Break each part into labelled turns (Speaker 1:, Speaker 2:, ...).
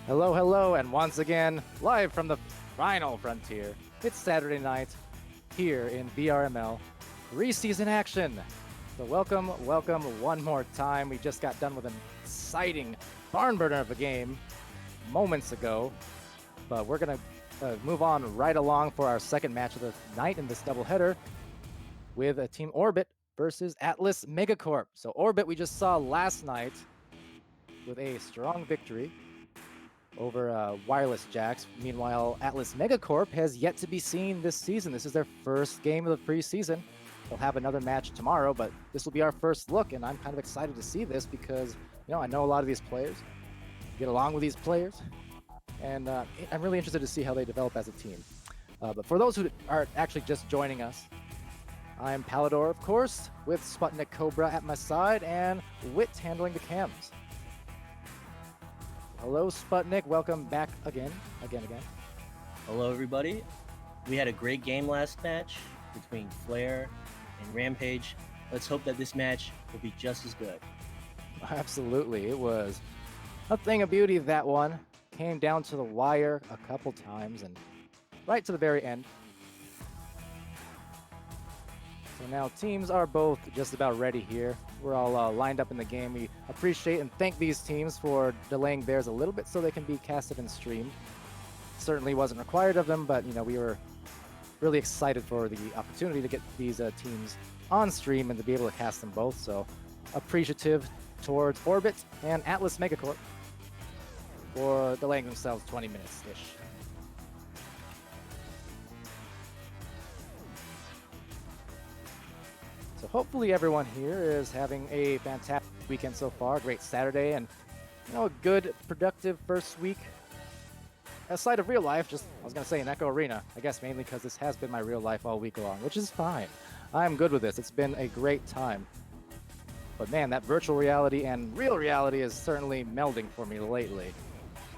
Speaker 1: Hello, hello, and once again, live from the final frontier. It's Saturday night here in VRML, preseason action. So welcome one more time. We just got done with an exciting barn burner of a game moments ago, but we're gonna move on right along for our second match of the night in this doubleheader with a Team Orbit versus Atlas MEG4CORP. So Orbit we just saw last night with a strong victory over Wireless Jacks. Meanwhile, Atlas MEG4CORP has yet to be seen this season. This is their first game of the preseason. They'll have another match tomorrow, but this will be our first look, and I'm kind of excited to see this because, I know a lot of these players, get along with these players, and I'm really interested to see how they develop as a team. But for those who are actually just joining us, I'm Palidore, of course, with SputnikKobra at my side and Wit handling the cams. Hello, Sputnik. Welcome back again.
Speaker 2: Hello, everybody. We had a great game last match between Flare and Rampage. Let's hope that this match will be just as good.
Speaker 1: Absolutely. It was a thing of beauty, that one. Came down to the wire a couple times and right to the very end. So now teams are both just about ready here. We're all lined up in the game. We appreciate and thank these teams for delaying theirs a little bit so they can be casted and streamed. Certainly wasn't required of them, but we were really excited for the opportunity to get these teams on stream and to be able to cast them both. So appreciative towards Orbit and Atlas MEG4CORP for delaying themselves 20 minutes-ish. So hopefully everyone here is having a fantastic weekend so far. Great Saturday and a good, productive first week. Aside of real life, I was going to say in Echo Arena, I guess mainly because this has been my real life all week long, which is fine. I'm good with this. It's been a great time. But man, that virtual reality and real reality is certainly melding for me lately.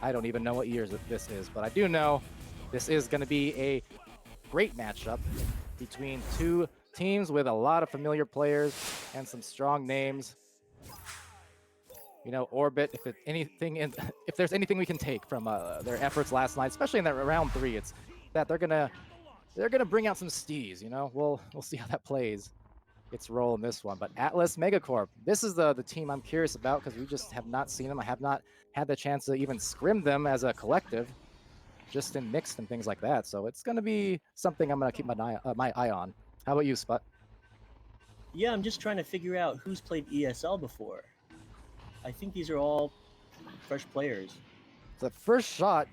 Speaker 1: I don't even know what year this is, but I do know this is going to be a great matchup between two teams with a lot of familiar players and some strong names. Orbit, if there's anything we can take from their efforts last night, especially in that round 3, it's that they're gonna bring out some stees. We'll see how that plays its role in this one. But Atlas MEG4CORP, this is the team I'm curious about because we just have not seen them. I have not had the chance to even scrim them as a collective, just in mixed and things like that. So it's gonna be something I'm gonna keep my eye on. How about you, Sput?
Speaker 2: Yeah, I'm just trying to figure out who's played ESL before. I think these are all fresh players.
Speaker 1: The first shot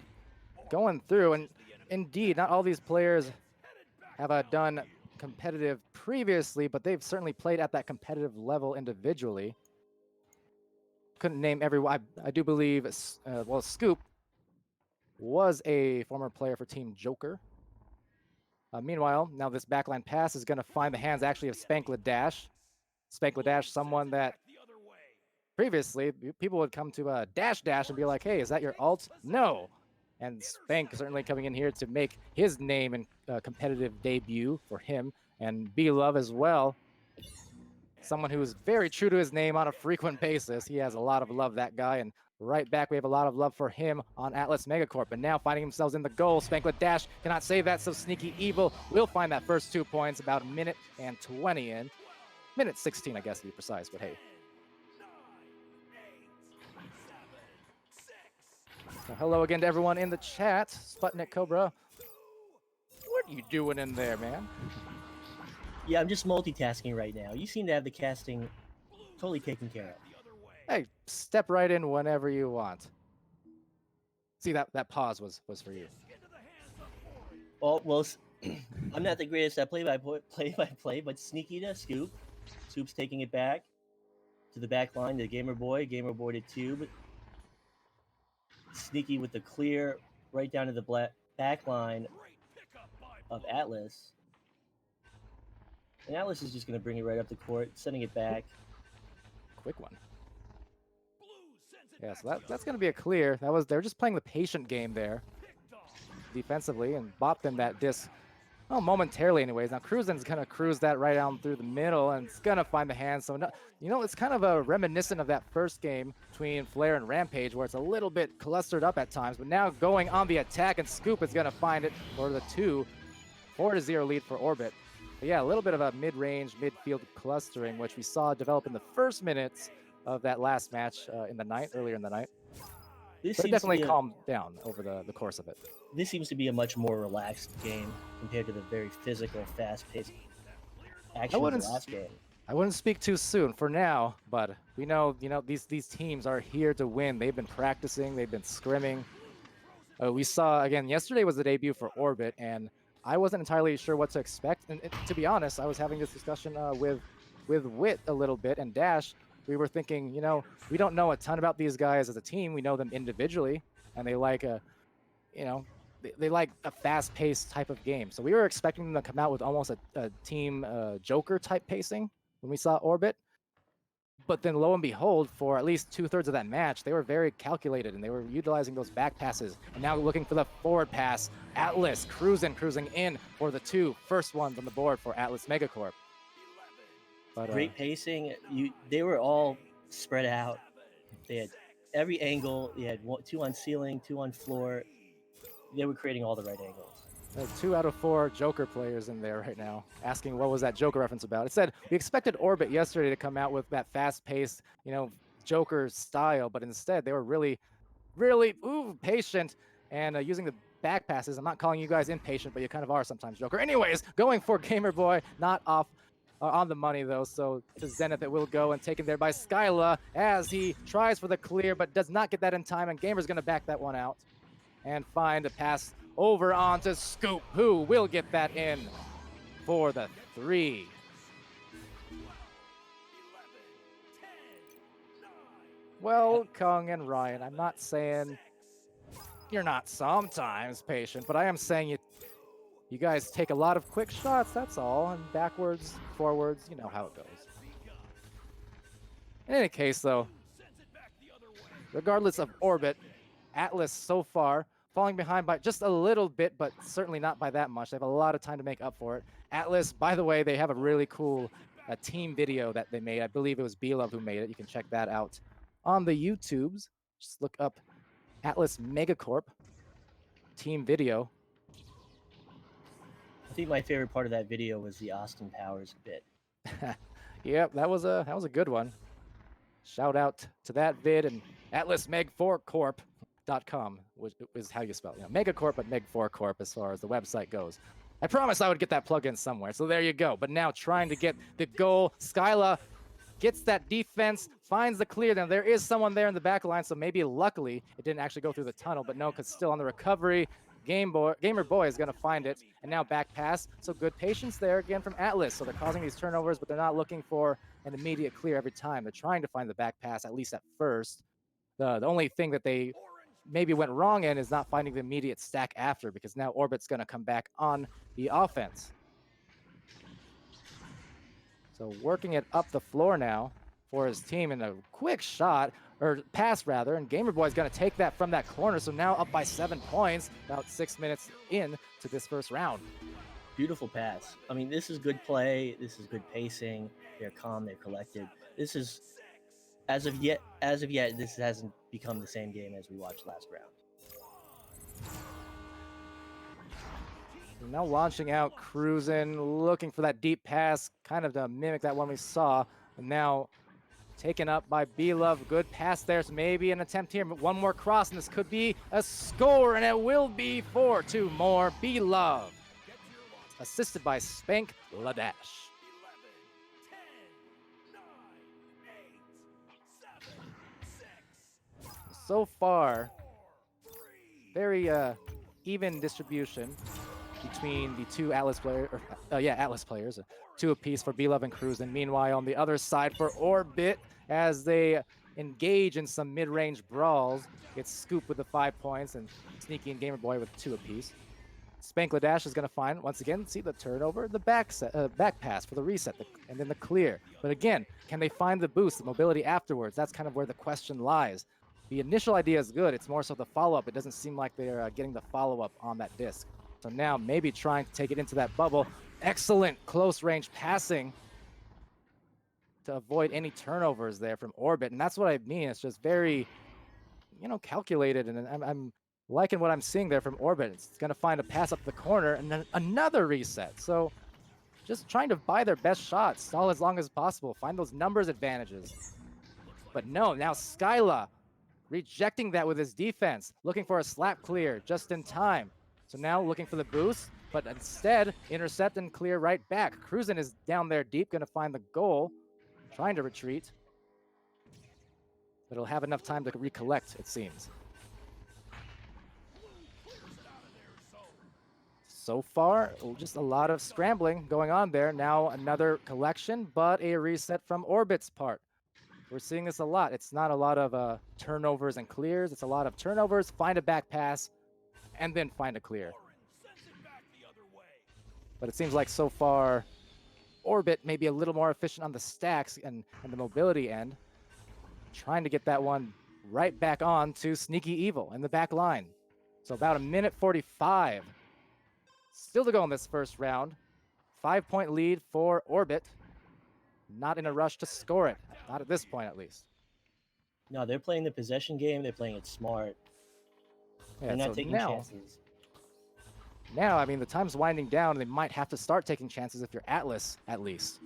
Speaker 1: going through, and indeed, not all these players have done competitive previously, but they've certainly played at that competitive level individually. Couldn't name everyone. I do believe, Scoop was a former player for Team Joker. Meanwhile, now this backline pass is going to find the hands actually of SputnikKobra. SputnikKobra, someone that previously people would come to Dash and be like, hey, is that your ult? No. And Spank certainly coming in here to make his name and competitive debut for him, and B-Love as well. Someone who is very true to his name on a frequent basis. He has a lot of love, that guy, and right back, we have a lot of love for him on Atlas MEG4CORP. But now finding themselves in the goal, SputnikKobra cannot save that, so Sneaky Evil will find that first 2 points about a minute and 20 in. Minute 16, I guess, to be precise, but hey. So hello again to everyone in the chat. SputnikKobra, what are you doing in there, man?
Speaker 2: Yeah, I'm just multitasking right now. You seem to have the casting totally taken care of.
Speaker 1: Hey, step right in whenever you want. See, that pause was for you.
Speaker 2: Well, I'm not the greatest at play-by-play, but Sneaky to Scoop. Scoop's taking it back to the back line to Gamer Boy to Tube. Sneaky with the clear right down to the back line of Atlas. And Atlas is just going to bring it right up the court, sending it back.
Speaker 1: Quick one. Yeah, so that's going to be a clear. They're just playing the patient game there defensively and bopped them that disc well, momentarily anyways. Now Cruisen's gonna cruise that right down through the middle, and it's gonna find the hand. So, no, it's kind of a reminiscent of that first game between Flare and Rampage, where it's a little bit clustered up at times. But now going on the attack, and Scoop is gonna find it for the 4-0 lead for Orbit. But yeah, a little bit of a mid-range, midfield clustering, which we saw develop in the first minutes of that last match earlier in the night.
Speaker 2: This
Speaker 1: But it
Speaker 2: seems to
Speaker 1: definitely
Speaker 2: be a
Speaker 1: calmed down over the course of it.
Speaker 2: this seems to be a much more relaxed game compared to the very physical, fast-paced action of the last game.
Speaker 1: I wouldn't speak too soon for now, but we know, these teams are here to win. They've been practicing, they've been scrimming. We saw, again, yesterday was the debut for Orbit, and I wasn't entirely sure what to expect. And to be honest, I was having this discussion with Wit a little bit, and Dash. We were thinking, we don't know a ton about these guys as a team. We know them individually, and they like they like a fast-paced type of game. So we were expecting them to come out with almost a team Joker type pacing when we saw Orbit. But then lo and behold, for at least 2/3 of that match, they were very calculated and they were utilizing those back passes. And now looking for the forward pass. Atlas cruising in for the first ones on the board for Atlas MEG4CORP. But,
Speaker 2: Great pacing. They were all spread out. They had every angle. They had 2 on ceiling, 2 on floor. They were creating all the right angles.
Speaker 1: 2 out of 4 Joker players in there right now, asking what was that Joker reference about. It said, we expected Orbit yesterday to come out with that fast-paced, Joker style, but instead they were really, really patient and using the back passes. I'm not calling you guys impatient, but you kind of are sometimes, Joker. Anyways, going for Gamer Boy, not off on the money, though, so to Zenith it will go, and taken there by Skyla as he tries for the clear, but does not get that in time, and Gamer's going to back that one out and find a pass over onto Scoop, who will get that in for the 3. Well, Kung and Ryan, I'm not saying you're not sometimes patient, but I am saying you guys take a lot of quick shots, that's all, and backwards, forwards, you know how it goes. In any case, though, regardless of Orbit, Atlas so far falling behind by just a little bit, but certainly not by that much. They have a lot of time to make up for it. Atlas, by the way, they have a really cool team video that they made. I believe it was B-Love who made it. You can check that out on the YouTubes. Just look up Atlas MEG4CORP team video.
Speaker 2: I think my favorite part of that video was the Austin Powers bit.
Speaker 1: Yep, that was a good one. Shout out to that vid and Atlas MEG4CORP.com, which is how you spell it. MEG4CORP, but MEG4CORP as far as the website goes. I promised I would get that plug in somewhere, so there you go. But now trying to get the goal. Skyla gets that defense, finds the clear. Now there is someone there in the back line, so maybe luckily it didn't actually go through the tunnel, but no, because still on the recovery. Gamer Boy is going to find it, and now back pass. So good patience there again from Atlas. So they're causing these turnovers, but they're not looking for an immediate clear every time. They're trying to find the back pass, at least at first. The only thing that they maybe went wrong in is not finding the immediate stack after, because now Orbit's going to come back on the offense. So working it up the floor now for his team in a quick shot, or pass rather, and Gamer Boy's going to take that from that corner. So now up by 7 points, about 6 minutes in to this first round.
Speaker 2: Beautiful pass. I mean, this is good play. This is good pacing. They're calm. They're collected. This is, as of yet, this hasn't become the same game as we watched last round.
Speaker 1: So now launching out, cruising, looking for that deep pass, kind of to mimic that one we saw. And now taken up by B-Love. Good pass there. So maybe an attempt here. But one more cross, and this could be a score, and it will be 4-2 more. B-Love. Assisted by Spank Ladash. So far, very even distribution between the two Atlas players. Atlas players. 2 apiece for B-Love and Cruz. And meanwhile, on the other side for Orbit, as they engage in some mid-range brawls, gets Scoop with the 5 points, and Sneaky and Gamer Boy with 2 apiece. Spank Ladash is going to find, once again, see the turnover, the back pass for the reset, and then the clear. But again, can they find the boost, the mobility afterwards? That's kind of where the question lies. The initial idea is good. It's more so the follow-up. It doesn't seem like they're getting the follow-up on that disc. So now maybe trying to take it into that bubble. Excellent close range passing to avoid any turnovers there from Orbit. And that's what I mean. It's just very, calculated. And I'm liking what I'm seeing there from Orbit. It's going to find a pass up the corner and then another reset. So just trying to buy their best shots, stall as long as possible, find those numbers advantages. But no, now Skyla rejecting that with his defense, looking for a slap clear just in time. So now looking for the boost, but instead intercept and clear right back. Cruzen is down there deep, going to find the goal, trying to retreat. But it'll have enough time to recollect, it seems. So far, just a lot of scrambling going on there. Now another collection, but a reset from Orbit's part. We're seeing this a lot. It's not a lot of turnovers and clears. It's a lot of turnovers, find a back pass, and then find a clear. But it seems like so far, Orbit may be a little more efficient on the stacks and the mobility end. Trying to get that one right back on to Sneaky Evil in the back line. So about 1:45. Still to go in this first round. 5-point lead for Orbit. Not in a rush to score it. Not at this point, at least.
Speaker 2: No, they're playing the possession game. They're playing it smart.
Speaker 1: Yeah,
Speaker 2: they're not taking chances.
Speaker 1: Now, I mean, the time's winding down. They might have to start taking chances if you're Atlas, at least.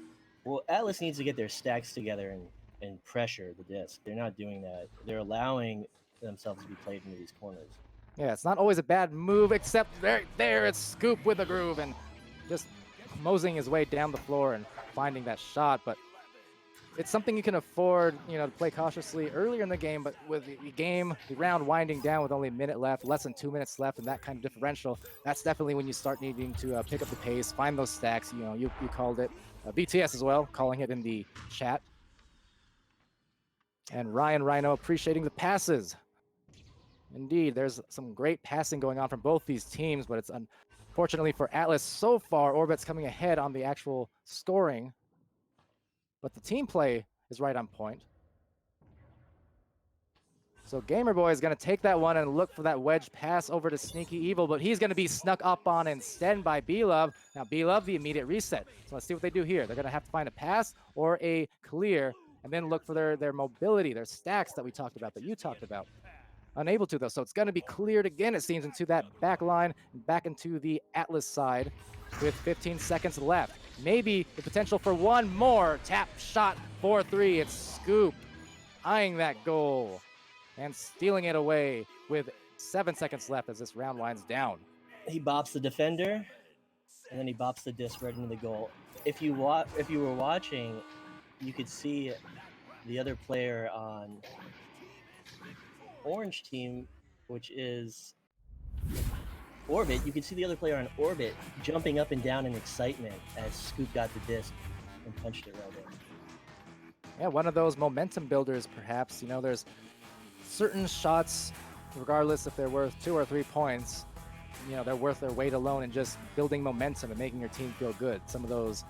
Speaker 2: Well, Atlas needs to get their stacks together and pressure the disc. They're not doing that. They're allowing themselves to be played into these corners.
Speaker 1: Yeah, it's not always a bad move, except there it's Scoop with a groove and just moseying his way down the floor and finding that shot. But it's something you can afford, to play cautiously earlier in the game. But with the round winding down with only a minute left, less than 2 minutes left, and that kind of differential, that's definitely when you start needing to pick up the pace, find those stacks. You called it. BTS as well, calling it in the chat. And Ryan Rhino appreciating the passes. Indeed, there's some great passing going on from both these teams, but it's unfortunately for Atlas so far, Orbit's coming ahead on the actual scoring. But the team play is right on point. So Gamerboy is going to take that one and look for that wedge pass over to Sneaky Evil, but he's going to be snuck up on instead by B-Love. Now B-Love, the immediate reset. So let's see what they do here. They're going to have to find a pass or a clear and then look for their mobility, their stacks that we talked about, that you talked about. Unable to, though, so it's going to be cleared again, it seems, into that back line, back into the Atlas side with 15 seconds left. Maybe the potential for one more tap shot 4-3. It's Scoop eyeing that goal and stealing it away with 7 seconds left as this round winds down.
Speaker 2: He bops the defender, and then he bops the disc right into the goal. If you were watching, you could see the other player on Orange team, which is Orbit. You can see the other player on Orbit jumping up and down in excitement as Scoop got the disc and punched it right in.
Speaker 1: Yeah, one of those momentum builders, perhaps. There's certain shots, regardless if they're worth 2 or 3 points, they're worth their weight alone in just building momentum and making your team feel good. Some of those,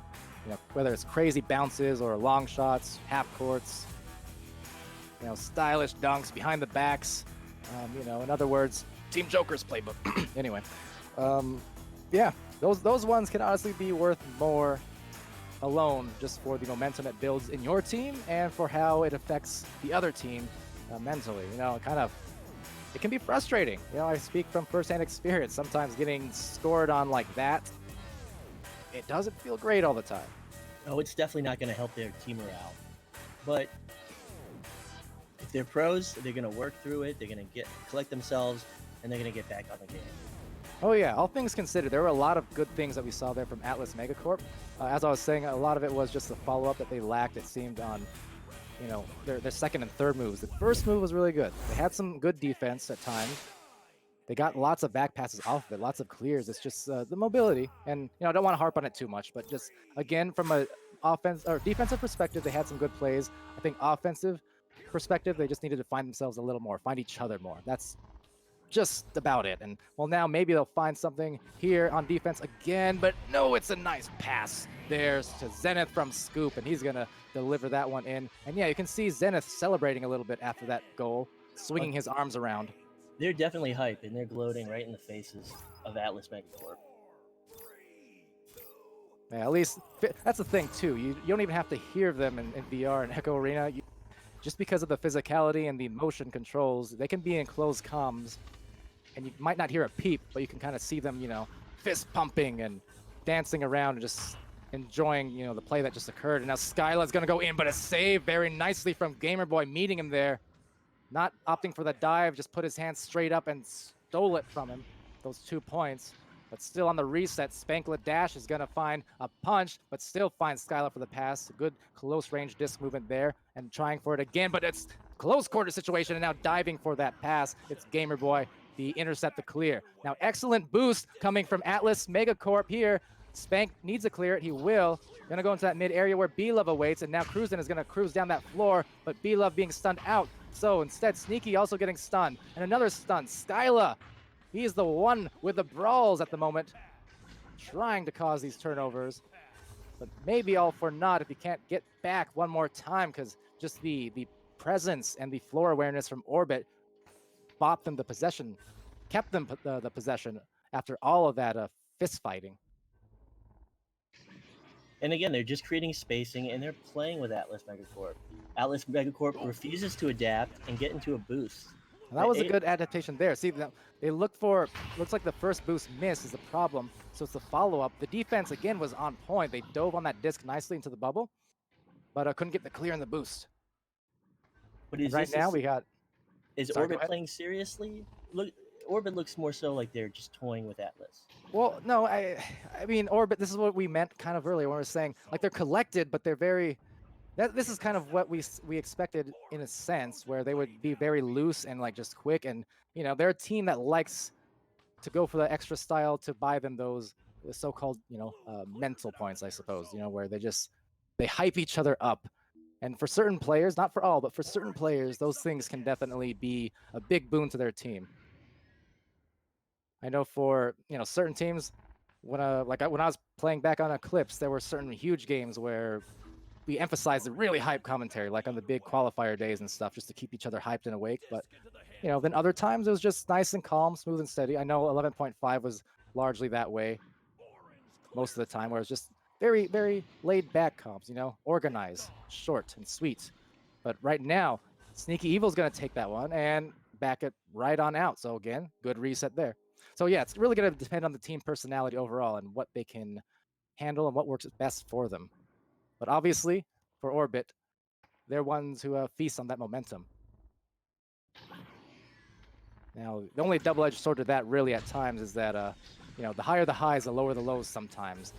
Speaker 1: whether it's crazy bounces or long shots, half courts, stylish dunks behind the backs, in other words, Team Joker's playbook. Anyway, yeah, those ones can honestly be worth more alone just for the momentum it builds in your team and for how it affects the other team mentally. It can be frustrating. I speak from firsthand experience. Sometimes getting scored on like that, it doesn't feel great all the time.
Speaker 2: Oh, it's definitely not going to help their team morale. But if they're pros, they're going to work through it. They're going to collect themselves, and they're going to get back on the game.
Speaker 1: Oh yeah, all things considered, there were a lot of good things that we saw there from Atlas MEG4CORP. As I was saying, a lot of it was just the follow-up that they lacked, it seemed, on their second and third moves. The first move was really good. They had some good defense at times. They got lots of back passes off of it, lots of clears. It's just the mobility. And, I don't want to harp on it too much, but just, again, from a defensive perspective, they had some good plays. I think offensive perspective, they just needed to find themselves a little more, find each other more. That's just about it. And, well, now maybe they'll find something here on defense again, but no, it's a nice pass there to Zenith from Scoop, and he's going to deliver that one in. And, yeah, you can see Zenith celebrating a little bit after that goal, swinging his arms around.
Speaker 2: They're definitely hype, and they're gloating right in the faces of Atlas MEG4CORP.
Speaker 1: Yeah, at least that's the thing too. You don't even have to hear them in VR and Echo Arena. Just because of the physicality and the motion controls, they can be in closed comms, and you might not hear a peep, but you can kind of see them, fist pumping and dancing around and just enjoying, the play that just occurred. And now Skyla's gonna go in, but a save very nicely from Gamerboy, meeting him there. Not opting for the dive, just put his hand straight up and stole it from him. Those 2 points. But still on the reset, Spankla Dash is going to find a punch, but still finds Skylar for the pass. Good close range disc movement there, and trying for it again, but it's close quarter situation, and now diving for that pass. It's Gamerboy, the intercept, the clear. Now excellent boost coming from Atlas MEG4CORP here. Spank needs to clear it, he will. Gonna go into that mid area where B-Love awaits, and now Cruisin is gonna cruise down that floor, but B-Love being stunned out. So instead, Sneaky also getting stunned, and another stun. Skyla, he's the one with the brawls at the moment, trying to cause these turnovers, but maybe all for naught if he can't get back one more time, because just the presence and the floor awareness from Orbit bought them the possession, kept them the possession after all of that fist fighting.
Speaker 2: And again, they're just creating spacing, and they're playing with Atlas MEG4CORP. Atlas MEG4CORP refuses to adapt and get into a boost.
Speaker 1: That was a good adaptation there. See, they looked for, looks like the first boost miss is the problem, so it's the follow-up. The defense, again, was on point. They dove on that disc nicely into the bubble, but couldn't get the clear in the boost.
Speaker 2: But is
Speaker 1: right now we got...
Speaker 2: Is Orbit playing seriously? Look, Orbit looks more so like they're just toying with Atlas.
Speaker 1: Well, no, I mean, Orbit, this is what we meant kind of earlier when we were saying, like, they're collected, but they're very... This is kind of what we expected in a sense, where they would be very loose and like just quick, and they're a team that likes to go for the extra style to buy them those so-called mental points, I suppose. Where they hype each other up, and for certain players, not for all, but for certain players, those things can definitely be a big boon to their team. I know for certain teams, when I was playing back on Eclipse, there were certain huge games where we emphasize the really hype commentary, like on the big qualifier days and stuff, just to keep each other hyped and awake. But, then other times it was just nice and calm, smooth and steady. I know 11.5 was largely that way most of the time, where it was just very, very laid back comms, organized, short and sweet. But right now, Sneaky Evil's going to take that one and back it right on out. So again, good reset there. So yeah, it's really going to depend on the team personality overall and what they can handle and what works best for them. But obviously, for Orbit, they're ones who feast on that momentum. Now, the only double-edged sword to that really at times is that, the higher the highs, the lower the lows sometimes.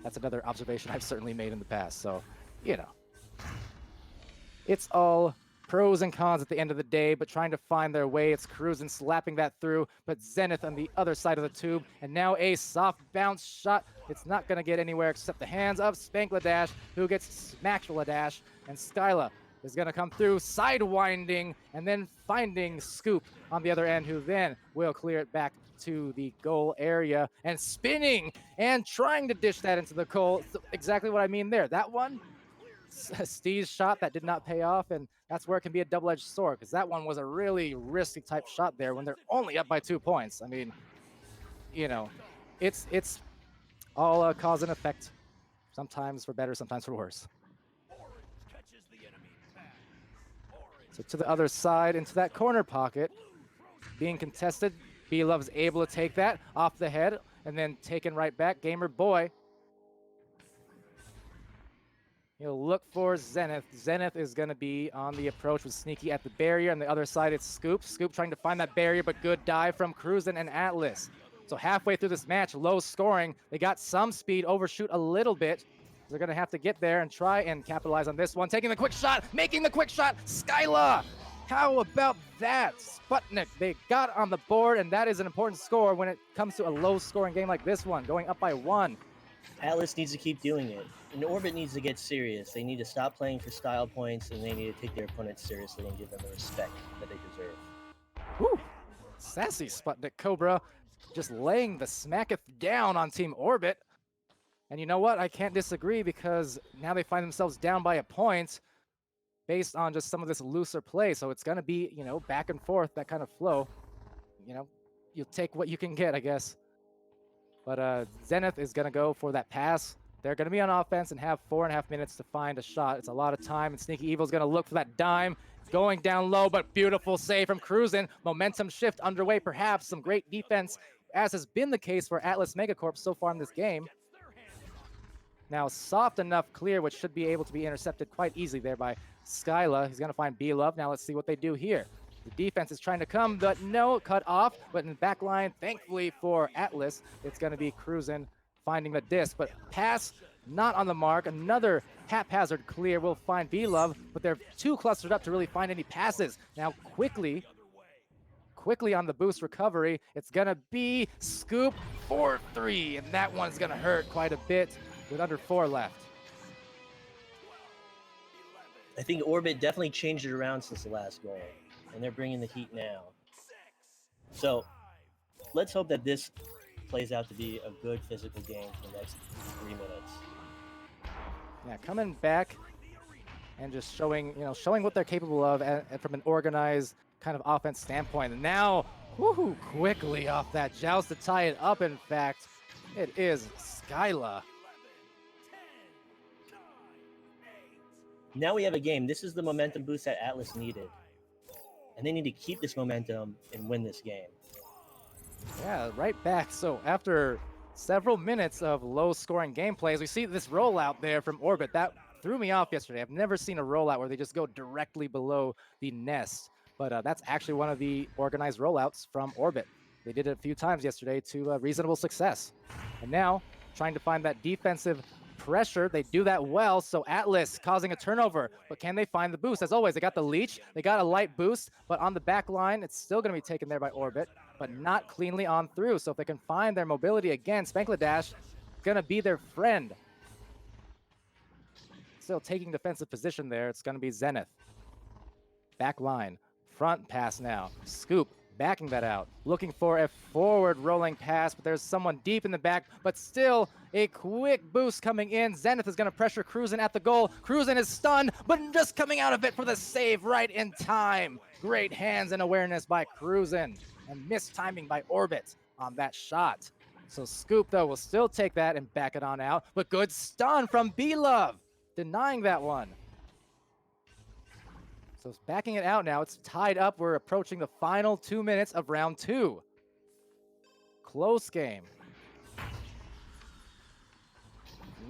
Speaker 1: That's another observation I've certainly made in the past. So, it's all pros and cons at the end of the day, but trying to find their way. It's Cruisin slapping that through, but Zenith on the other side of the tube, and now a soft bounce shot. It's not going to get anywhere except the hands of Spankla Dash, who gets Smackla Dash, and Skyla is going to come through, sidewinding, and then finding Scoop on the other end, who then will clear it back to the goal area, and spinning, and trying to dish that into the goal. So exactly what I mean there. That one, Steve's shot that did not pay off, and that's where it can be a double-edged sword, because that one was a really risky type shot there when they're only up by 2 points. I mean, it's all cause and effect, sometimes for better, sometimes for worse. So to the other side, into that corner pocket, being contested. B-Love's able to take that off the head, and then taken right back. Gamer Boy, he'll look for Zenith. Zenith is going to be on the approach with Sneaky at the barrier. On the other side, it's Scoop. Scoop trying to find that barrier, but good dive from Cruisin and Atlas. So halfway through this match, low scoring. They got some speed, overshoot a little bit. They're going to have to get there and try and capitalize on this one. Taking the quick shot, making the quick shot. Skyla, how about that? Sputnik, they got on the board, and that is an important score when it comes to a low-scoring game like this one, going up by 1.
Speaker 2: Atlas needs to keep doing it, and Orbit needs to get serious. They need to stop playing for style points, and they need to take their opponents seriously and give them the respect that they deserve.
Speaker 1: Woo! Sassy SputnikKobra, just laying the smacketh down on Team Orbit. And you know what? I can't disagree, because now they find themselves down by a point based on just some of this looser play. So it's going to be, back and forth, that kind of flow. you'll take what you can get, I guess. But Zenith is going to go for that pass. They're going to be on offense and have 4.5 minutes to find a shot. It's a lot of time, and Sneaky Evil's going to look for that dime. Going down low, but beautiful save from Cruisin'. Momentum shift underway, perhaps. Some great defense, as has been the case for Atlas MEG4CORP so far in this game. Now, soft enough clear, which should be able to be intercepted quite easily there by Skyla. He's going to find B-Love. Now, let's see what they do here. The defense is trying to come, but no, cut off. But in the back line, thankfully for Atlas, it's going to be Cruisin' finding the disc. But pass, not on the mark. Another haphazard clear will find B-Love, but they're too clustered up to really find any passes. Now, quickly on the boost recovery, it's going to be Scoop 4-3, and that one's going to hurt quite a bit with under 4 left.
Speaker 2: I think Orbit definitely changed it around since the last goal, and they're bringing the heat now. So let's hope that this plays out to be a good physical game for the next 3 minutes.
Speaker 1: Yeah, coming back and just showing what they're capable of and from an organized kind of offense standpoint. And now, woohoo, quickly off that joust to tie it up. In fact, it is Skyla.
Speaker 2: Now we have a game. This is the momentum boost that Atlas needed. And they need to keep this momentum and win this game.
Speaker 1: Yeah, right back. So after several minutes of low-scoring gameplays, we see this rollout there from Orbit. That threw me off yesterday. I've never seen a rollout where they just go directly below the nest. But that's actually one of the organized rollouts from Orbit. They did it a few times yesterday to reasonable success. And now, trying to find that defensive pressure. They do that well, so Atlas causing a turnover. But can they find the boost? As always, they got the leech. They got a light boost, but on the back line, it's still going to be taken there by Orbit, but not cleanly on through. So if they can find their mobility again, Spankladash going to be their friend. Still taking defensive position there. It's going to be Zenith. Back line. Front pass now. Scoop backing that out. Looking for a forward rolling pass, but there's someone deep in the back, but still a quick boost coming in. Zenith is going to pressure Cruisin' at the goal. Cruisin' is stunned, but just coming out of it for the save right in time. Great hands and awareness by Cruisin', and missed timing by Orbit on that shot. So Scoop, though, will still take that and back it on out, but good stun from B-Love, denying that one. So it's backing it out now. It's tied up. We're approaching the final 2 minutes of round 2. Close game.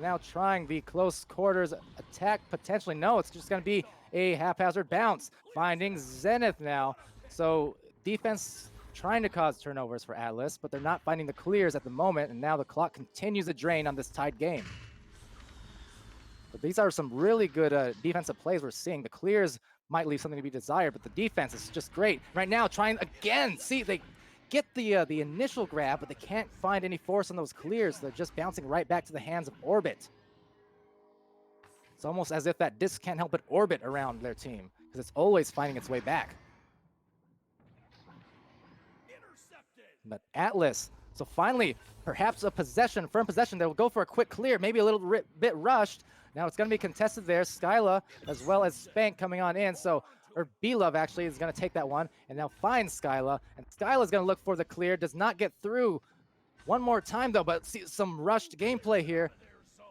Speaker 1: Now trying the close quarters attack potentially. No, it's just going to be a haphazard bounce. Finding Zenith now. So defense trying to cause turnovers for Atlas, but they're not finding the clears at the moment. And now the clock continues to drain on this tied game. But these are some really good defensive plays we're seeing. The clears might leave something to be desired, but the defense is just great. Right now, trying again. See, they get the initial grab, but they can't find any force on those clears. They're just bouncing right back to the hands of Orbit. It's almost as if that disc can't help but orbit around their team, because it's always finding its way back. But Atlas, so finally, perhaps a possession, firm possession. They'll go for a quick clear, maybe a little bit rushed. Now it's going to be contested there. Skyla, as well as Spank coming on in. So, or B-Love actually is going to take that one and now find Skyla. And Skyla's going to look for the clear. Does not get through one more time though, but see some rushed gameplay here.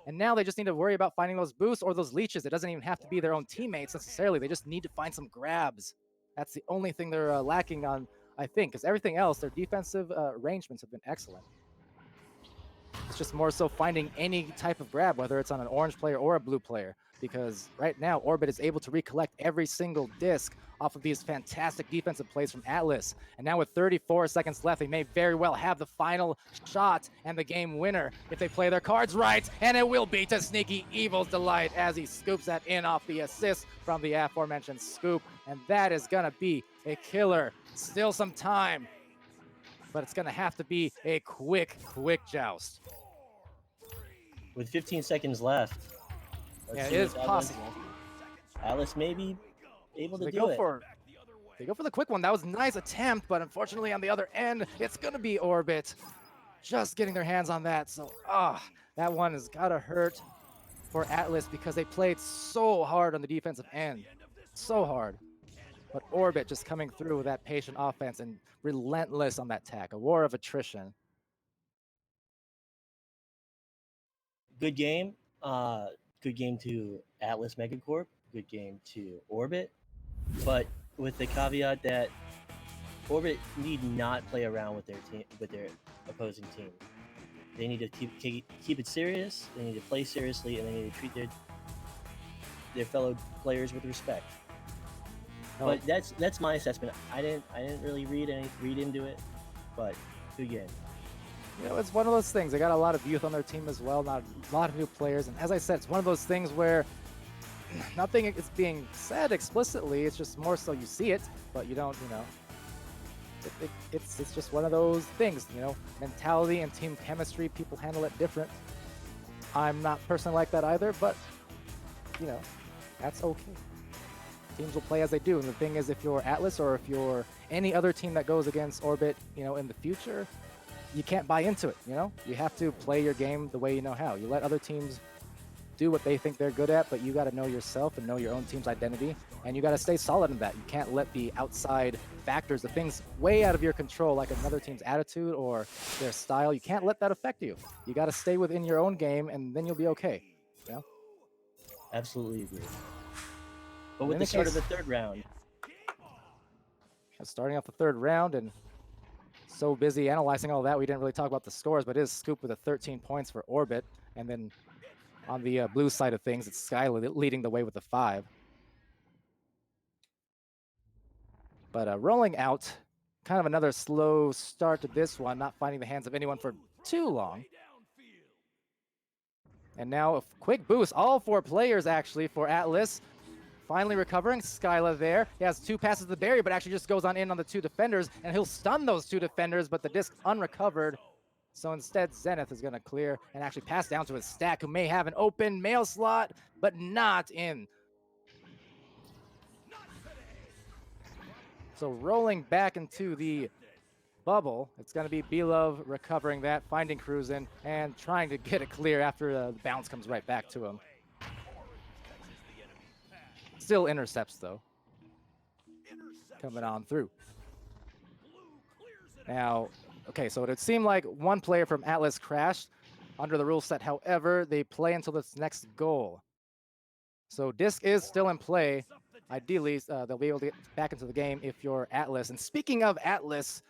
Speaker 1: And now they just need to worry about finding those boosts or those leeches. It doesn't even have to be their own teammates necessarily. They just need to find some grabs. That's the only thing they're lacking on, I think, because everything else, their defensive arrangements have been excellent. It's just more so finding any type of grab, whether it's on an orange player or a blue player, because right now Orbit is able to recollect every single disc off of these fantastic defensive plays from Atlas. And now with 34 seconds left, they may very well have the final shot and the game winner if they play their cards right, and it will be to Sneaky Evil's delight as he scoops that in off the assist from the aforementioned Scoop, and that is gonna be a killer. Still some time, but it's gonna have to be a quick joust.
Speaker 2: With 15 seconds left.
Speaker 1: Yeah, it is possible.
Speaker 2: Atlas may be able to
Speaker 1: They
Speaker 2: do
Speaker 1: go
Speaker 2: it.
Speaker 1: They go for the quick one. That was a nice attempt, but unfortunately on the other end, it's gonna be Orbit. Just getting their hands on that. So, that one has gotta hurt for Atlas because they played so hard on the defensive end. So hard. But Orbit just coming through with that patient offense and relentless on that attack. A war of attrition.
Speaker 2: Good game. Good game to Atlas MEG4CORP. Good game to Orbit. But with the caveat that Orbit need not play around with their opposing team. They need to keep it serious. They need to play seriously, and they need to treat their fellow players with respect.
Speaker 1: Oh,
Speaker 2: But that's my assessment. I didn't really read into it, but good game.
Speaker 1: you know, it's one of those things. They got a lot of youth on their team as well, not a lot of new players. And as I said, it's one of those things where nothing is being said explicitly. It's just more so you see it, but you don't, you know. It's just one of those things, you know. Mentality and team chemistry, people handle it different. I'm not personally like that either, but, you know, that's okay. Teams will play as they do. And the thing is, if you're Atlas or if you're any other team that goes against Orbit, you know, in the future, you can't buy into it, you know? You have to play your game the way you know how. You let other teams do what they think they're good at, but you got to know yourself and know your own team's identity, and you got to stay solid in that. You can't let the outside factors, the things way out of your control, like another team's attitude or their style, you can't let that affect you. You got to stay within your own game, and then you'll be okay, you know?
Speaker 2: Absolutely agree. But with the start of the third round,
Speaker 1: starting off the third round, and so busy analyzing all that, we didn't really talk about the scores, but it is Scoop with a 13 points for Orbit, and then on the blue side of things, it's Sky leading the way with the 5. But rolling out, kind of another slow start to this one, not finding the hands of anyone for too long. And now a quick boost, all 4 players actually for Atlas. Finally recovering, Skyla there. He has 2 passes to the barrier, but actually just goes on in on the 2 defenders, and he'll stun those 2 defenders, but the disc unrecovered. So instead, Zenith is going to clear and actually pass down to his stack, who may have an open mail slot, but not in. So rolling back into the bubble, it's going to be B-Love recovering that, finding Cruisin', and trying to get it clear after the bounce comes right back to him. Still intercepts, though. Coming on through. Now, okay, so it seemed like one player from Atlas crashed under the rule set. However, they play until this next goal. So disc is still in play. Ideally, they'll be able to get back into the game if you're Atlas. And speaking of Atlas,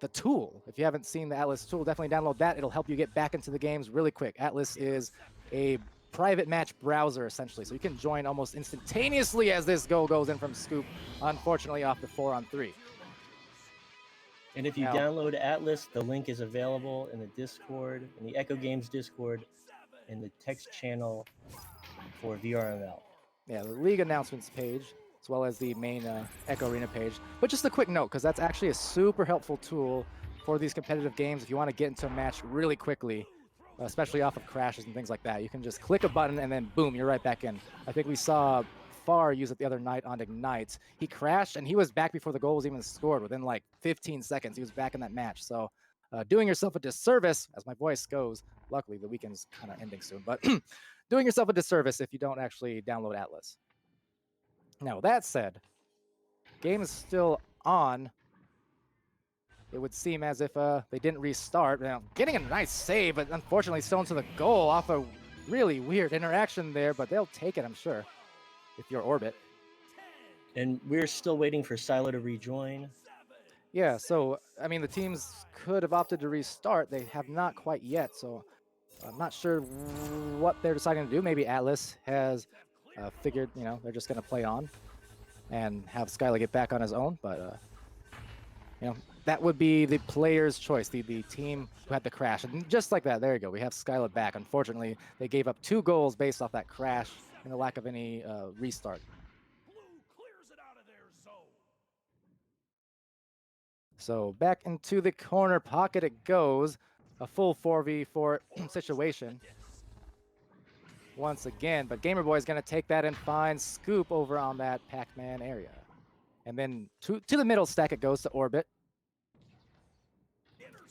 Speaker 1: the tool, if you haven't seen the Atlas tool, definitely download that. It'll help you get back into the games really quick. Atlas is a private match browser, essentially. So you can join almost instantaneously as this goal goes in from Scoop, unfortunately off the 4-on-3.
Speaker 2: And if you download Atlas, the link is available in the Discord, in the Echo Games Discord, in the text channel for VRML.
Speaker 1: Yeah, the league announcements page, as well as the main Echo Arena page. But just a quick note, because that's actually a super helpful tool for these competitive games if you want to get into a match really quickly, especially off of crashes and things like that. You can just click a button and then boom, you're right back in. I think we saw Far use it the other night on Ignite. He crashed and he was back before the goal was even scored. Within like 15 seconds, he was back in that match. So doing yourself a disservice, as my voice goes. Luckily, the weekend's kind of ending soon, but doing yourself a disservice if you don't actually download Atlas. Now, that said, game is still on. It would seem as if they didn't restart. Now, getting a nice save, but unfortunately still into the goal off a really weird interaction there, but they'll take it, I'm sure, if you're Orbit.
Speaker 2: And we're still waiting for Silo to rejoin.
Speaker 1: Yeah, so, I mean, the teams could have opted to restart. They have not quite yet, so I'm not sure what they're deciding to do. Maybe Atlas has figured, you know, they're just going to play on and have Skyla get back on his own, but, you know, that would be the player's choice, the team who had the crash. And just like that, there you go, we have Skyla back. Unfortunately, they gave up 2 goals based off that crash and the lack of any restart. So back into the corner pocket it goes. A full 4v4 situation once again, but Gamerboy is going to take that and find Scoop over on that Pac-Man area. And then to the middle stack it goes to Orbit.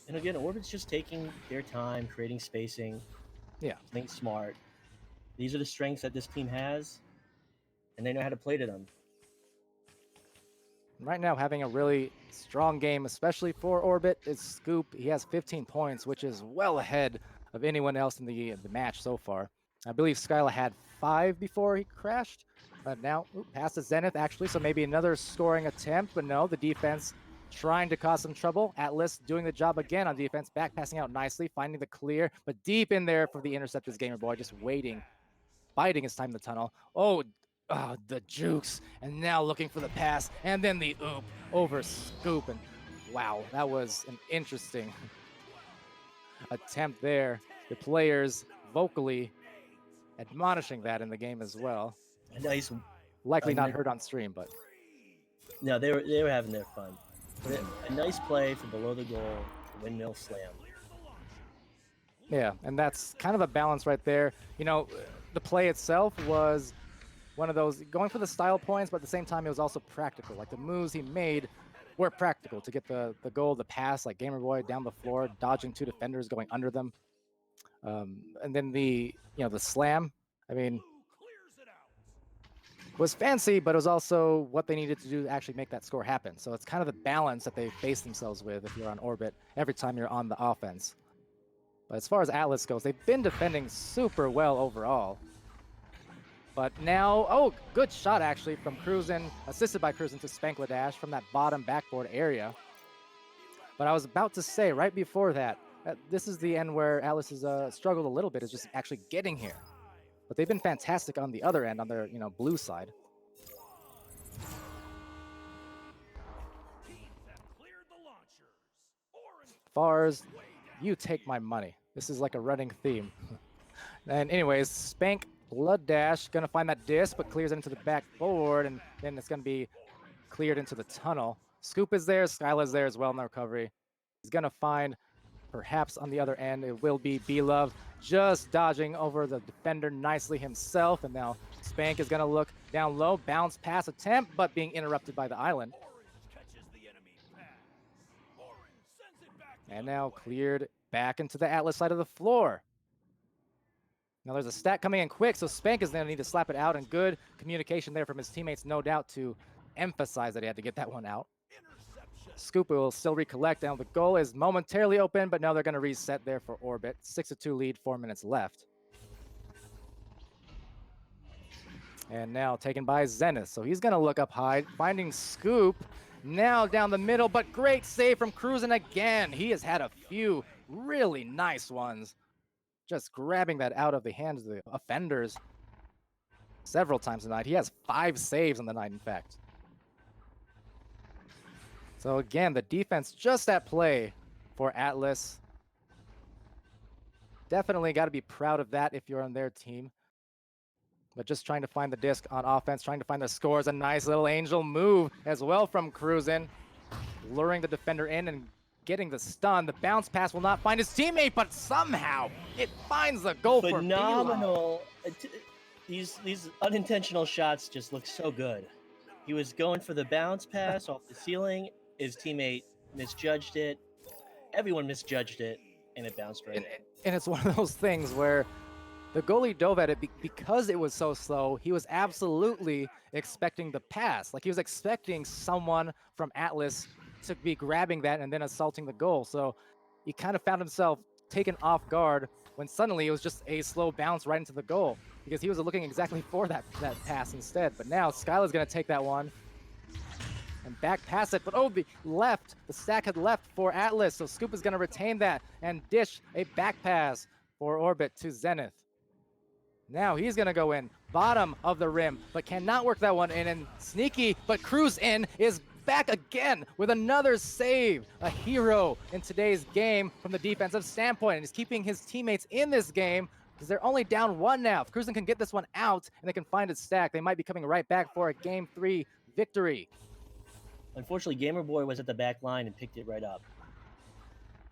Speaker 2: And again, Orbit's just taking their time, creating spacing, playing smart. These are the strengths that this team has, and they know how to play to them.
Speaker 1: Right now, having a really strong game, especially for Orbit, is Scoop. He has 15 points, which is well ahead of anyone else in the match so far. I believe Skyla had 5 before he crashed, but now past the Zenith actually, so maybe another scoring attempt, but no, the defense trying to cause some trouble. Atlas doing the job again on defense, back passing out nicely, finding the clear, but deep in there for the intercept is Gamer Boy, just waiting, biding his time in the tunnel. Oh, the jukes, and now looking for the pass, and then the oop over Scoop, and wow, that was an interesting attempt there. The players vocally admonishing that in the game as well.
Speaker 2: A nice,
Speaker 1: Likely not heard on stream, but
Speaker 2: no, they were having their fun. But a nice play from below the goal, windmill slam.
Speaker 1: yeah, and that's kind of a balance right there. You know, the play itself was one of those going for the style points, but at the same time, it was also practical. Like the moves he made were practical to get the goal, the pass, like Gamer Boy down the floor, dodging 2 defenders, going under them. And then the slam, I mean, was fancy, but it was also what they needed to do to actually make that score happen. So it's kind of the balance that they face themselves with if you're on Orbit every time you're on the offense. But as far as Atlas goes, they've been defending super well overall. But now, oh, good shot actually from Cruzen, assisted by Cruzen to Spankladash from that bottom backboard area. But I was about to say right before that, this is the end where Atlas has struggled a little bit, is just actually getting here. But they've been fantastic on the other end, on their blue side. Fars, you take my money. This is like a running theme. And anyways, Spank Blood Dash gonna find that disc, but clears it into the backboard, and then it's gonna be cleared into the tunnel. Scoop is there, Skyla's there as well in the recovery. He's gonna find, perhaps on the other end, it will be Beloved, just dodging over the defender nicely himself, and now Spank is gonna look down low, bounce pass attempt, but being interrupted by the island. And now cleared back into the Atlas side of the floor. Now there's a stack coming in quick, so Spank is going to need to slap it out, and good communication there from his teammates, no doubt, to emphasize that he had to get that one out. Scoop will still recollect. Now the goal is momentarily open, but now they're going to reset there for Orbit. 6-2 lead, 4 minutes left. And now taken by Zenith, so he's going to look up high, finding Scoop. Now down the middle, but great save from Cruzen again. He has had a few really nice ones. Just grabbing that out of the hands of the offenders several times tonight. He has 5 saves on the night, in fact. So again, the defense just at play for Atlas. Definitely got to be proud of that if you're on their team. But just trying to find the disc on offense, trying to find the scores. A nice little angel move as well from Cruzen, luring the defender in and getting the stun. The bounce pass will not find his teammate, but somehow it finds the goal for
Speaker 2: phenomenal. These unintentional shots just look so good. He was going for the bounce pass off the ceiling. His teammate misjudged it. Everyone misjudged it, and it bounced right in.
Speaker 1: And it's one of those things where the goalie dove at it because it was so slow. He was absolutely expecting the pass. Like he was expecting someone from Atlas to be grabbing that and then assaulting the goal. So he kind of found himself taken off guard when suddenly it was just a slow bounce right into the goal because he was looking exactly for that pass instead. But now Skyla's going to take that one and back pass it. But oh, the stack had left for Atlas. So Scoop is going to retain that and dish a back pass for Orbit to Zenith. Now he's going to go in, bottom of the rim, but cannot work that one in. And Sneaky, but Cruz in, is back again with another save. A hero in today's game from the defensive standpoint. And he's keeping his teammates in this game because they're only down 1 now. If Cruzen can get this one out and they can find its stack, they might be coming right back for a Game 3 victory.
Speaker 2: Unfortunately, Gamer Boy was at the back line and picked it right up.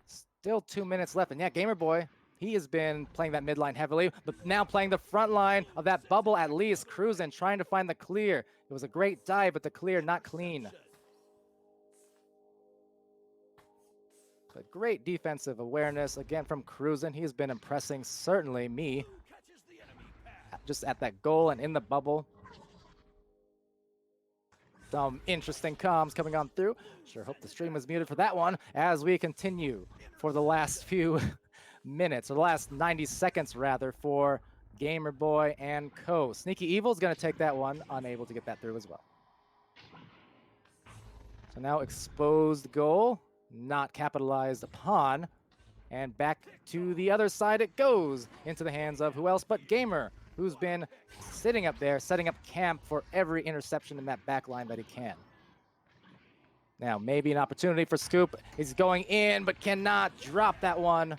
Speaker 1: Still 2 minutes left. And yeah, Gamer Boy, he has been playing that midline heavily, but now playing the front line of that bubble at least. Cruzen trying to find the clear. It was a great dive, but the clear not clean. But great defensive awareness again from Cruzen. He's been impressing certainly me just at that goal and in the bubble. Some interesting comms coming on through. Sure hope the stream was muted for that one as we continue for the last few minutes, or the last 90 seconds rather, for Gamer Boy and Co. Sneaky Evil's going to take that one, unable to get that through as well. So now exposed goal, not capitalized upon. And back to the other side it goes, into the hands of who else but Gamer, who's been sitting up there, setting up camp for every interception in that back line that he can. Now, maybe an opportunity for Scoop. He's going in, but cannot drop that one.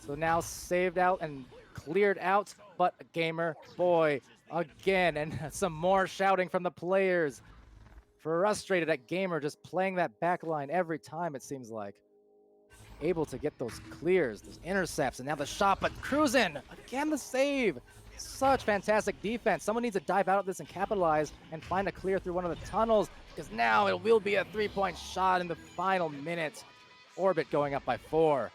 Speaker 1: So now saved out and cleared out, but Gamer Boy again, and some more shouting from the players. Frustrated at Gamer just playing that back line every time, it seems like. Able to get those clears, those intercepts, and now the shot, but cruising again, the save. Such fantastic defense. Someone needs to dive out of this and capitalize and find a clear through one of the tunnels, because now it will be a 3-point shot in the final minute. Orbit going up by 4.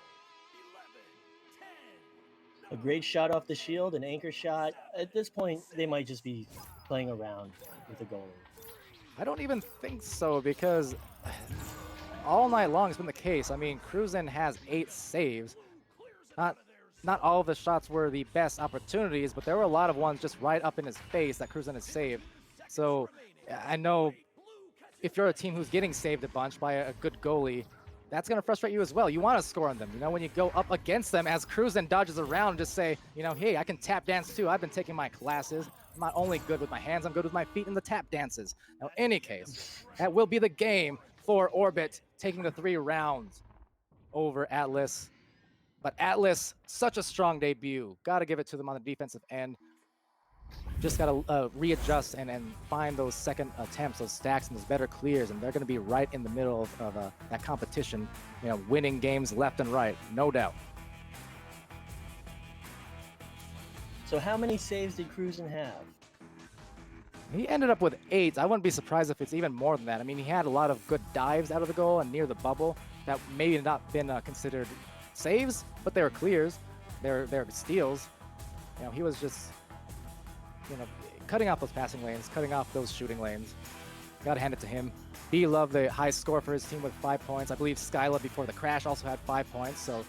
Speaker 2: A great shot off the shield, an anchor shot. At this point, they might just be playing around with the goalie.
Speaker 1: I don't even think so, because all night long it's been the case. I mean, Cruzen has 8 saves. Not all of the shots were the best opportunities, but there were a lot of ones just right up in his face that Cruzen has saved. So I know if you're a team who's getting saved a bunch by a good goalie, that's going to frustrate you as well. You want to score on them. You know, when you go up against them as Cruzen dodges around, just say, you know, hey, I can tap dance too. I've been taking my classes. I'm not only good with my hands, I'm good with my feet in the tap dances. Now, in any case, that will be the game for Orbit, taking the 3 rounds over Atlas. But Atlas, such a strong debut. Got to give it to them on the defensive end. Just got to readjust and find those second attempts, those stacks, and those better clears. And they're going to be right in the middle of that competition, you know, winning games left and right, no doubt.
Speaker 2: So how many saves did Cruzen have?
Speaker 1: He ended up with 8. I wouldn't be surprised if it's even more than that. I mean, he had a lot of good dives out of the goal and near the bubble that maybe not been considered saves, but they were clears. They're steals. You know, he was just, you know, cutting off those passing lanes, cutting off those shooting lanes. Got to hand it to him. B-Love, the high score for his team with 5 points. I believe Skyla before the crash also had 5 points, so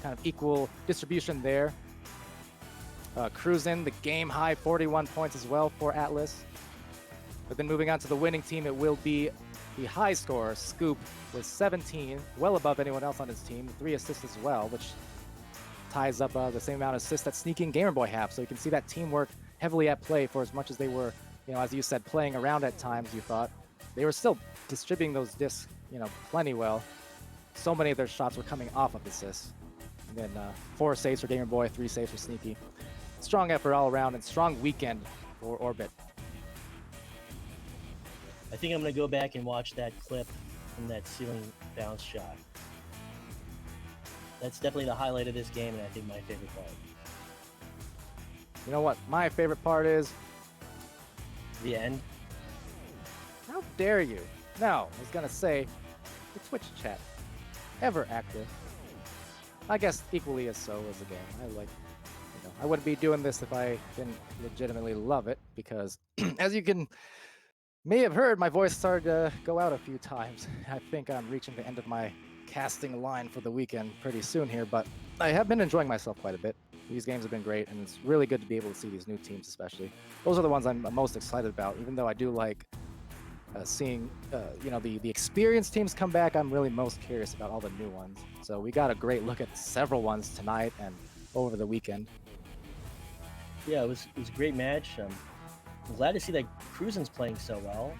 Speaker 1: kind of equal distribution there. Cruzen, the game high 41 points as well for Atlas. But then moving on to the winning team, it will be the high scorer, Scoop, with 17, well above anyone else on his team, 3 assists as well, which ties up the same amount of assists that Sneaky and Gamer Boy have. So you can see that teamwork heavily at play for as much as they were, you know, as you said, playing around at times, you thought. They were still distributing those discs, you know, plenty well. So many of their shots were coming off of assists. And then 4 saves for Gamer Boy, 3 saves for Sneaky. Strong effort all around and strong weekend for Orbit.
Speaker 2: I think I'm going to go back and watch that clip from that ceiling bounce shot. That's definitely the highlight of this game, and I think my favorite part.
Speaker 1: You know what my favorite part is?
Speaker 2: The end.
Speaker 1: How dare you? No, I was going to say the Twitch chat. Ever active. I guess equally as so as the game. I wouldn't be doing this if I didn't legitimately love it, because as you may have heard, my voice started to go out a few times. I think I'm reaching the end of my casting line for the weekend pretty soon here, but I have been enjoying myself quite a bit. These games have been great, and it's really good to be able to see these new teams especially. Those are the ones I'm most excited about, even though I do like seeing you know, the experienced teams come back. I'm really most curious about all the new ones. So we got a great look at several ones tonight and over the weekend.
Speaker 2: Yeah, it was a great match. I'm glad to see that Cruzen's playing so well.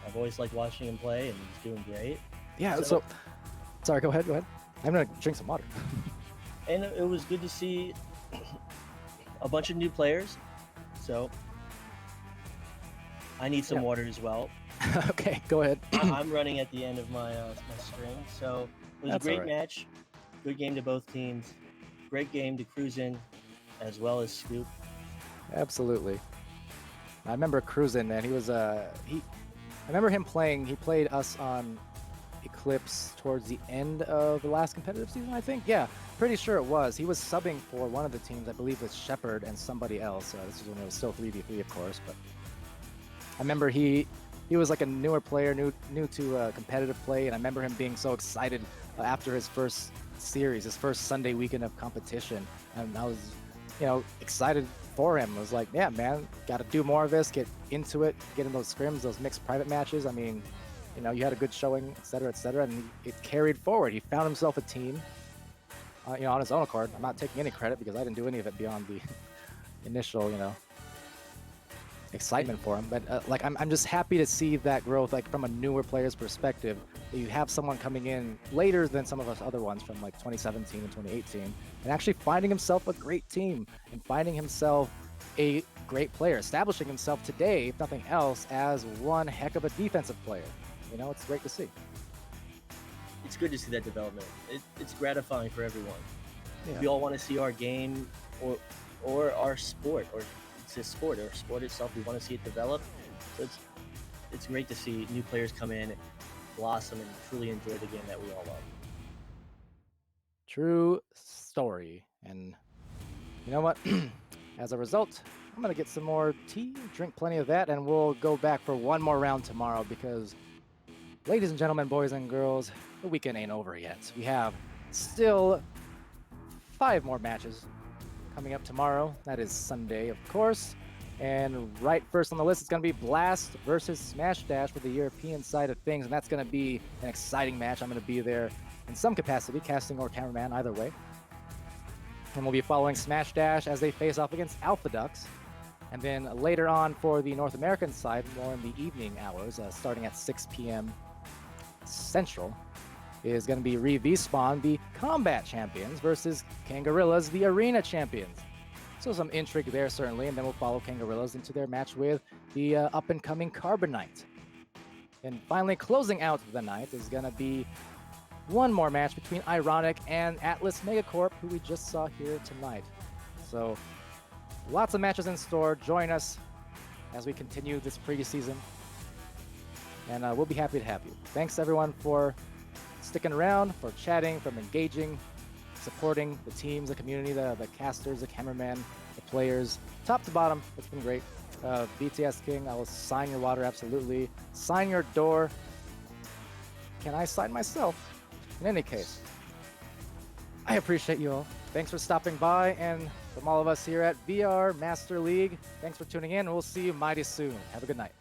Speaker 2: I've always liked watching him play, and he's doing great.
Speaker 1: Yeah, so sorry, go ahead. I'm gonna drink some water.
Speaker 2: And it was good to see a bunch of new players. So I need some water as well.
Speaker 1: Okay, go ahead.
Speaker 2: I'm running at the end of my string. So it was a great match. Good game to both teams. Great game to Cruzen as well as Scoop.
Speaker 1: Absolutely. I remember Cruzen, man. He was I remember him playing. He played us on Eclipse towards the end of the last competitive season, I think. Yeah, pretty sure it was. He was subbing for one of the teams, I believe, with Shepard and somebody else. This was when it was still 3v3, of course. But I remember he he was like a newer player, new to competitive play, and I remember him being so excited after his first series, his first Sunday weekend of competition, and I was, excited for him. I was like, yeah, man, got to do more of this, get into it, get in those scrims, those mixed private matches. I mean, you had a good showing, et cetera, and it carried forward. He found himself a team, on his own accord. I'm not taking any credit because I didn't do any of it beyond the initial, excitement for him. But I'm just happy to see that growth, like from a newer player's perspective. That you have someone coming in later than some of us other ones from like 2017 and 2018, and actually finding himself a great team and finding himself a great player, establishing himself today, if nothing else, as one heck of a defensive player. It's great to see.
Speaker 2: It's good to see that development. It's gratifying for everyone.
Speaker 1: Yeah.
Speaker 2: We all want to see our game or our sport, or it's a sport or sport itself. We want to see it develop. So it's great to see new players come in, blossom, and truly enjoy the game that we all love.
Speaker 1: True story. And you know what? As a result, I'm going to get some more tea, drink plenty of that, and we'll go back for one more round tomorrow because, ladies and gentlemen, boys and girls, the weekend ain't over yet. We have still 5 more matches coming up tomorrow. That is Sunday, of course. And right first on the list is going to be Blast versus Smash Dash for the European side of things. And that's going to be an exciting match. I'm going to be there in some capacity, casting or cameraman, either way. And we'll be following Smash Dash as they face off against Alpha Ducks. And then later on for the North American side, more in the evening hours, starting at 6 p.m. Central, is going to be V-Spawn, the Combat Champions, versus Kangarillas, the Arena Champions. So some intrigue there, certainly, and then we'll follow Kangarillas into their match with the up-and-coming Carbonite. And finally, closing out the night is going to be one more match between Ironic and Atlas MEG4CORP, who we just saw here tonight. So lots of matches in store. Join us as we continue this preseason, and we'll be happy to have you. Thanks, everyone, for sticking around, for chatting, from engaging, supporting the teams, the community, the casters, the cameramen, the players, top to bottom. It's been great. BTS King, I will sign your water, absolutely. Sign your door. Can I sign myself? In any case, I appreciate you all. Thanks for stopping by, and from all of us here at VR Master League, thanks for tuning in. We'll see you mighty soon. Have a good night.